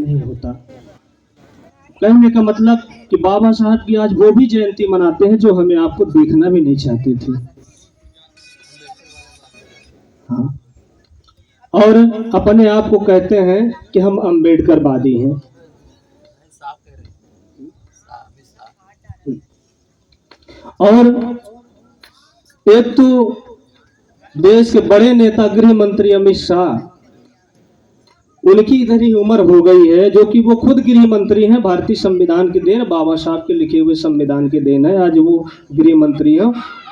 नहीं होता। कहने का मतलब कि बाबा साहब की आज वो भी जयंती मनाते हैं जो हमें आपको देखना भी नहीं चाहते थे। हाँ, और अपने आप को कहते हैं कि हम अम्बेडकरवादी हैं। और एक तो देश के बड़े नेता गृह मंत्री अमित शाह, उनकी इधर ही उम्र हो गई है, जो कि वो खुद गृह मंत्री हैं। भारतीय संविधान की देन, बाबा साहब के लिखे हुए संविधान की देन है आज वो गृह मंत्री हैं।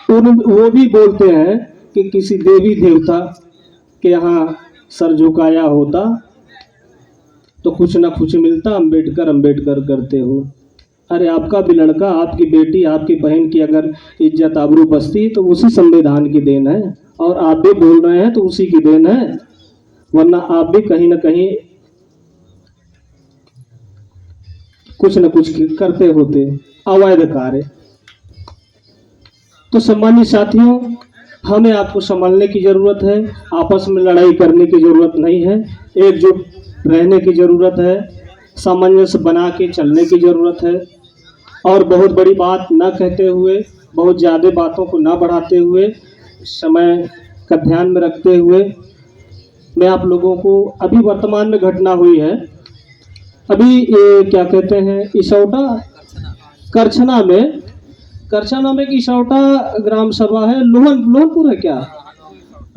वो भी बोलते हैं कि किसी देवी देवता के यहाँ सर झुकाया होता तो कुछ ना कुछ मिलता, अम्बेडकर अम्बेडकर करते हो। अरे आपका भी लड़का, आपकी बेटी, आपकी बहन की अगर इज्जत आबरू बसती तो उसी संविधान की देन है, और आप भी बोल रहे हैं तो उसी की देन है, वरना आप भी कहीं ना कहीं कुछ न कुछ करते होते अवैध कार्य। तो सम्मानित साथियों, हमें आपको संभालने की जरूरत है, आपस में लड़ाई करने की जरूरत नहीं है, एकजुट रहने की जरूरत है, सामंजस्य बना के चलने की जरूरत है, और बहुत बड़ी बात न कहते हुए, बहुत ज़्यादा बातों को न बढ़ाते हुए, समय का ध्यान में रखते हुए, मैं आप लोगों को अभी वर्तमान में घटना हुई है, अभी ये क्या कहते हैं, इसौटा करछना में इसौटा ग्राम सभा है, लोहनपुर है क्या,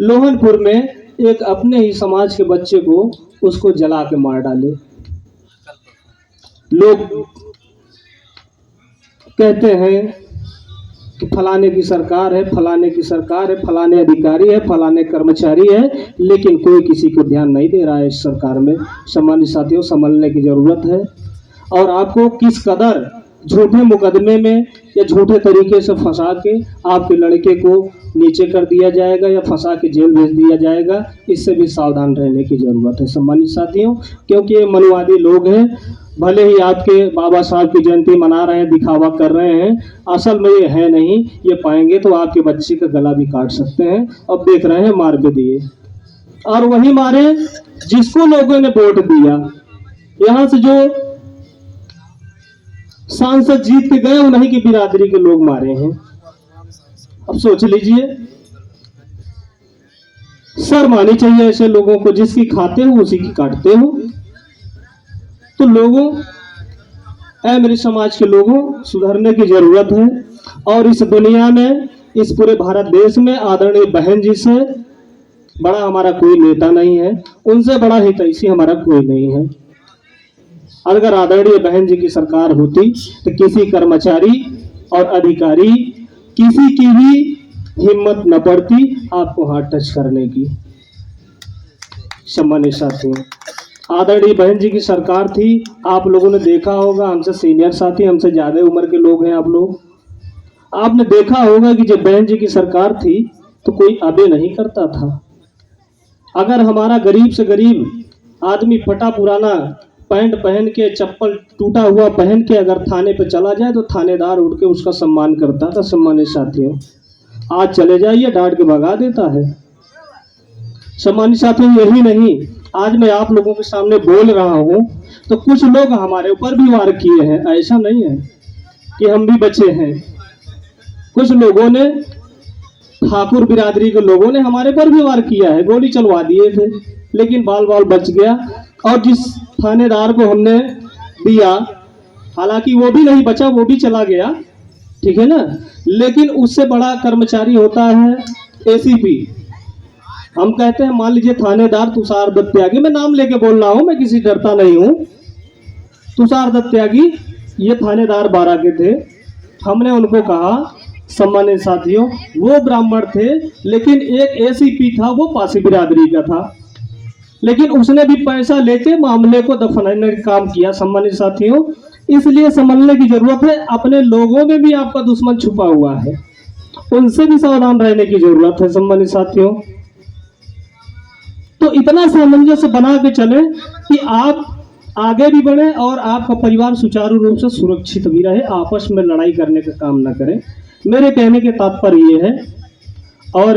लोहनपुर में एक अपने ही समाज के बच्चे को उसको जला के मार डाले। लोग कहते हैं कि फलाने की सरकार है, फलाने की सरकार है, फलाने अधिकारी है, फलाने कर्मचारी है, लेकिन कोई किसी को ध्यान नहीं दे रहा है इस सरकार में। सम्मानित साथियों, संभलने की जरूरत है, और आपको किस कदर झूठे मुकदमे में या झूठे तरीके से फंसा के आपके लड़के को नीचे कर दिया जाएगा या फंसा के जेल भेज दिया जाएगा, इससे भी सावधान रहने की जरूरत है सम्मानित साथियों, क्योंकि ये मनवादी लोग हैं। भले ही आपके बाबा साहब की जयंती मना रहे हैं, दिखावा कर रहे हैं, असल में ये है नहीं। ये पाएंगे तो आपके बच्चे का गला भी काट सकते हैं। अब देख रहे हैं मार भी दिए, और वही मारे जिसको लोगों ने वोट दिया। यहाँ से जो सांसद जीत के गए उन्हीं की बिरादरी के लोग मारे हैं। अब सोच लीजिए, शर्म आनी चाहिए ऐसे लोगों को, जिसकी खाते हो उसी की काटते हो। तो लोगों, ऐ मेरे समाज के लोगों, सुधरने की जरूरत है, और इस दुनिया में, इस पूरे भारत देश में आदरणीय बहन जी से बड़ा हमारा कोई नेता नहीं है, उनसे बड़ा हितैषी हमारा कोई नहीं है। अगर आदरणीय बहन जी की सरकार होती तो किसी कर्मचारी और अधिकारी, किसी की भी हिम्मत न पड़ती आपको हाथ टच करने की। सम्मानित साथियों, आदरणीय बहन जी की सरकार थी, आप लोगों ने देखा होगा, हमसे सीनियर साथी, हमसे ज्यादा उम्र के लोग हैं आप लोग, आपने देखा होगा कि जब बहन जी की सरकार थी तो कोई अबे नहीं करता था। अगर हमारा गरीब से गरीब आदमी फटा पुराना पैंट पहन के, चप्पल टूटा हुआ पहन के अगर थाने पे चला जाए तो थानेदार उठ के उसका सम्मान करता था। सम्मानित साथियों, आज चले जाइए, डांट के भगा देता है। सम्मानित साथियों, यही नहीं, आज मैं आप लोगों के सामने बोल रहा हूं तो कुछ लोग हमारे ऊपर भी वार किए हैं। ऐसा नहीं है कि हम भी बचे हैं। कुछ लोगों ने, ठाकुर बिरादरी के लोगों ने हमारे पर भी वार किया है, गोली चलवा दिए थे, लेकिन बाल बाल बच गया। और जिस थानेदार को हमने दिया, हालांकि वो भी नहीं बचा, वो भी चला गया, ठीक है ना, लेकिन उससे बड़ा कर्मचारी होता है एसीपी। हम कहते हैं, मान लीजिए थानेदार तुषार दत्त त्यागी, मैं नाम लेके बोल रहा हूं, मैं किसी डरता नहीं हूं, तुषार दत्त त्यागी ये थानेदार 12 के थे। हमने उनको कहा, सम्मानित साथियों, वो ब्राह्मण थे, लेकिन एक एसीपी था वो पासी बिरादरी का था, लेकिन उसने भी पैसा लेके मामले को दफनाने का काम किया। सम्मानित साथियों, इसलिए समझने की जरूरत है, अपने लोगों में भी आपका दुश्मन छुपा हुआ है, उनसे भी सावधान रहने की जरूरत है। सम्मानित साथियों, तो इतना सामंजस्य बना के चले कि आप आगे भी बढ़े और आपका परिवार सुचारू रूप से सुरक्षित भी रहे, आपस में लड़ाई करने का काम ना करें। मेरे कहने के तात्पर्य ये है, और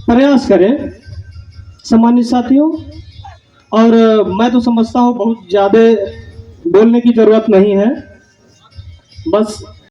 प्रयास करें सम्मानित साथियों और मैं तो समझता हूँ बहुत ज़्यादा बोलने की ज़रूरत नहीं है, बस